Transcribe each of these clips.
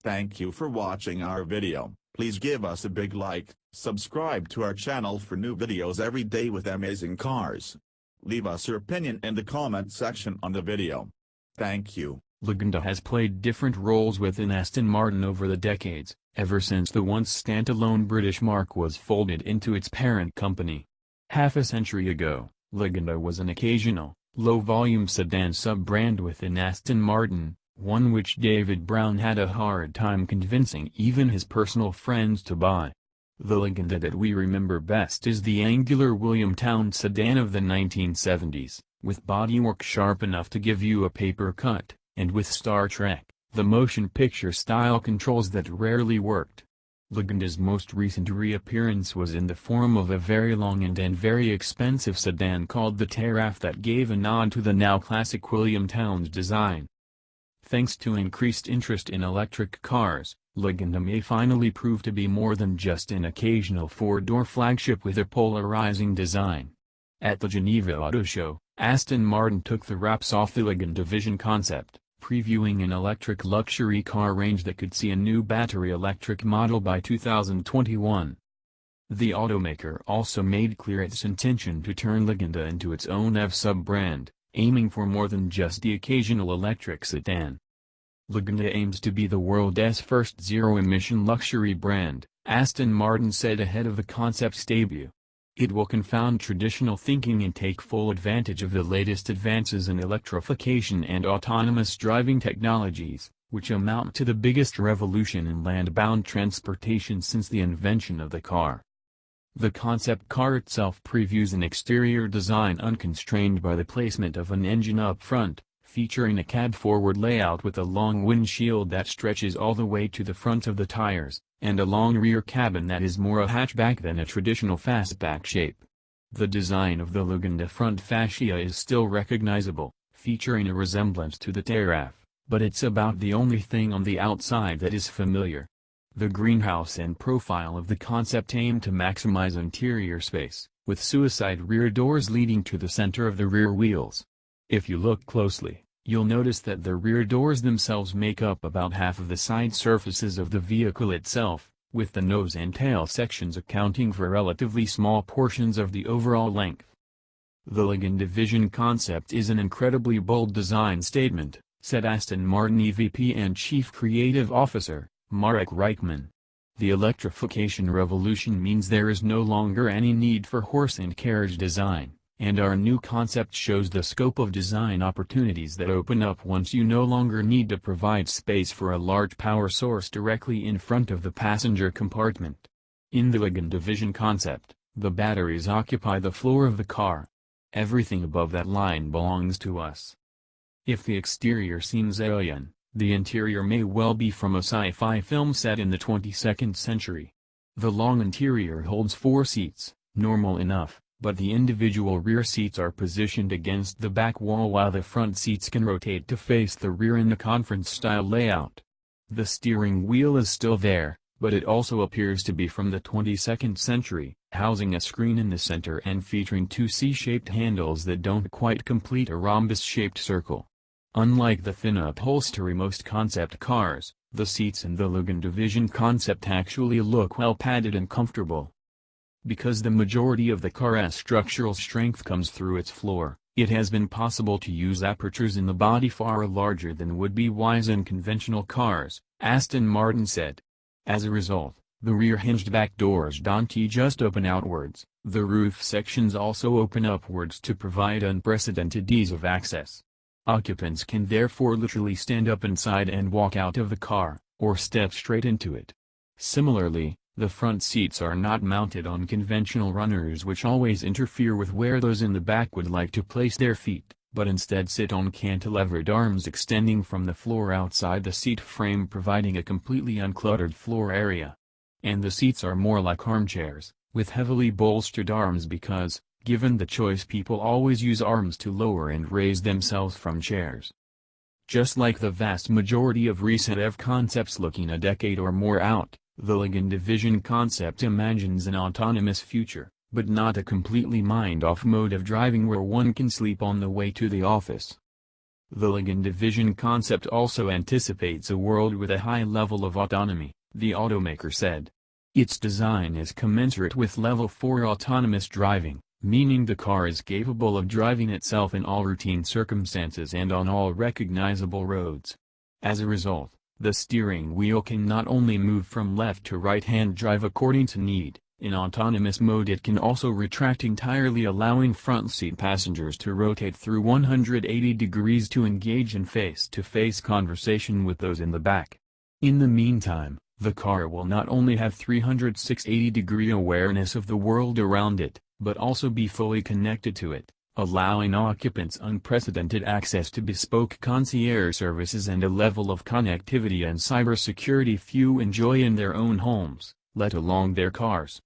Thank you for watching our video. Please give us a big like, subscribe to our channel for new videos every day with amazing cars. Leave us your opinion in the comment section on the video. Thank you. Lagonda has played different roles within Aston Martin over the decades, ever since the once standalone British marque was folded into its parent company. Half a century ago, Lagonda was an occasional, low-volume sedan sub-brand within Aston Martin, one which David Brown had a hard time convincing even his personal friends to buy. The Lagonda that we remember best is the angular Williamstown sedan of the 1970s, with bodywork sharp enough to give you a paper cut, and with Star Trek, the motion picture style controls that rarely worked. Lagonda's most recent reappearance was in the form of a very long and very expensive sedan called the Taraf that gave a nod to the now classic Williamstown's design. Thanks to increased interest in electric cars, Lagonda may finally prove to be more than just an occasional four-door flagship with a polarizing design. At the Geneva Auto Show, Aston Martin took the wraps off the Lagonda Vision Concept, previewing an electric luxury car range that could see a new battery electric model by 2021. The automaker also made clear its intention to turn Lagonda into its own EV sub-brand, aiming for more than just the occasional electric sedan. Lagonda aims to be the world's first zero-emission luxury brand, Aston Martin said ahead of the concept's debut. It will confound traditional thinking and take full advantage of the latest advances in electrification and autonomous driving technologies, which amount to the biggest revolution in land-bound transportation since the invention of the car. The concept car itself previews an exterior design unconstrained by the placement of an engine up front, featuring a cab-forward layout with a long windshield that stretches all the way to the front of the tires, and a long rear cabin that is more a hatchback than a traditional fastback shape. The design of the Lagonda front fascia is still recognizable, featuring a resemblance to the Taraf, but it's about the only thing on the outside that is familiar. The greenhouse and profile of the concept aim to maximize interior space, with suicide rear doors leading to the center of the rear wheels. If you look closely, you'll notice that the rear doors themselves make up about half of the side surfaces of the vehicle itself, with the nose and tail sections accounting for relatively small portions of the overall length. The Lagonda Vision Concept is an incredibly bold design statement, said Aston Martin EVP and Chief Creative Officer, Mark Reichman. The electrification revolution means there is no longer any need for horse and carriage design, and our new concept shows the scope of design opportunities that open up once you no longer need to provide space for a large power source directly in front of the passenger compartment. In the Lagonda Vision Concept, the batteries occupy the floor of the car. Everything above that line belongs to us. If the exterior seems alien, the interior may well be from a sci-fi film set in the 22nd century. The long interior holds 4 seats, normal enough, but the individual rear seats are positioned against the back wall while the front seats can rotate to face the rear in a conference-style layout. The steering wheel is still there, but it also appears to be from the 22nd century, housing a screen in the center and featuring 2 C-shaped handles that don't quite complete a rhombus-shaped circle. Unlike the thin upholstery most concept cars, the seats in the Lagonda Vision Concept actually look well padded and comfortable. Because the majority of the car's structural strength comes through its floor, it has been possible to use apertures in the body far larger than would be wise in conventional cars, Aston Martin said. As a result, the rear hinged back doors don't just open outwards, the roof sections also open upwards to provide unprecedented ease of access. Occupants can therefore literally stand up inside and walk out of the car, or step straight into it. Similarly, the front seats are not mounted on conventional runners which always interfere with where those in the back would like to place their feet, but instead sit on cantilevered arms extending from the floor outside the seat frame, providing a completely uncluttered floor area. And the seats are more like armchairs, with heavily bolstered arms because, given the choice, people always use arms to lower and raise themselves from chairs. Just like the vast majority of recent EV concepts looking a decade or more out, the Lagonda Vision Concept imagines an autonomous future, but not a completely mind-off mode of driving where one can sleep on the way to the office. The Lagonda Vision Concept also anticipates a world with a high level of autonomy, the automaker said. Its design is commensurate with Level 4 autonomous driving, meaning the car is capable of driving itself in all routine circumstances and on all recognizable roads. As a result, the steering wheel can not only move from left to right-hand drive according to need. In autonomous mode it can also retract entirely, allowing front seat passengers to rotate through 180 degrees to engage in face-to-face conversation with those in the back. In the meantime, the car will not only have 360-degree awareness of the world around it, but also be fully connected to it, allowing occupants unprecedented access to bespoke concierge services and a level of connectivity and cybersecurity few enjoy in their own homes, let alone their cars.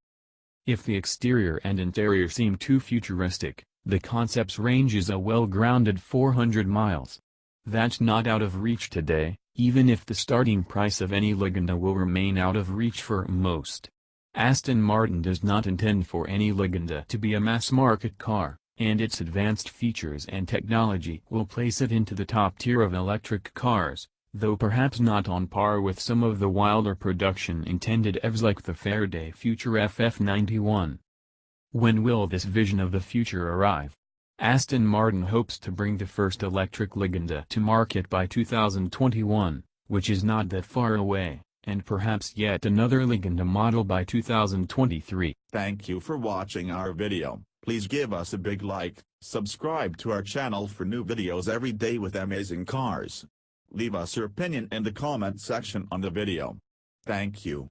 If the exterior and interior seem too futuristic, the concept's range is a well-grounded 400 miles. That's not out of reach today, even if the starting price of any Lagonda will remain out of reach for most. Aston Martin does not intend for any Lagonda to be a mass-market car, and its advanced features and technology will place it into the top tier of electric cars, though perhaps not on par with some of the wilder production-intended EVs like the Faraday Future FF91. When will this vision of the future arrive? Aston Martin hopes to bring the first electric Lagonda to market by 2021, which is not that far away, and perhaps yet another Lagonda model by 2023. Thank you for watching our video. Please give us a big like, subscribe to our channel for new videos every day with amazing cars. Leave us your opinion in the comment section on the video. Thank you.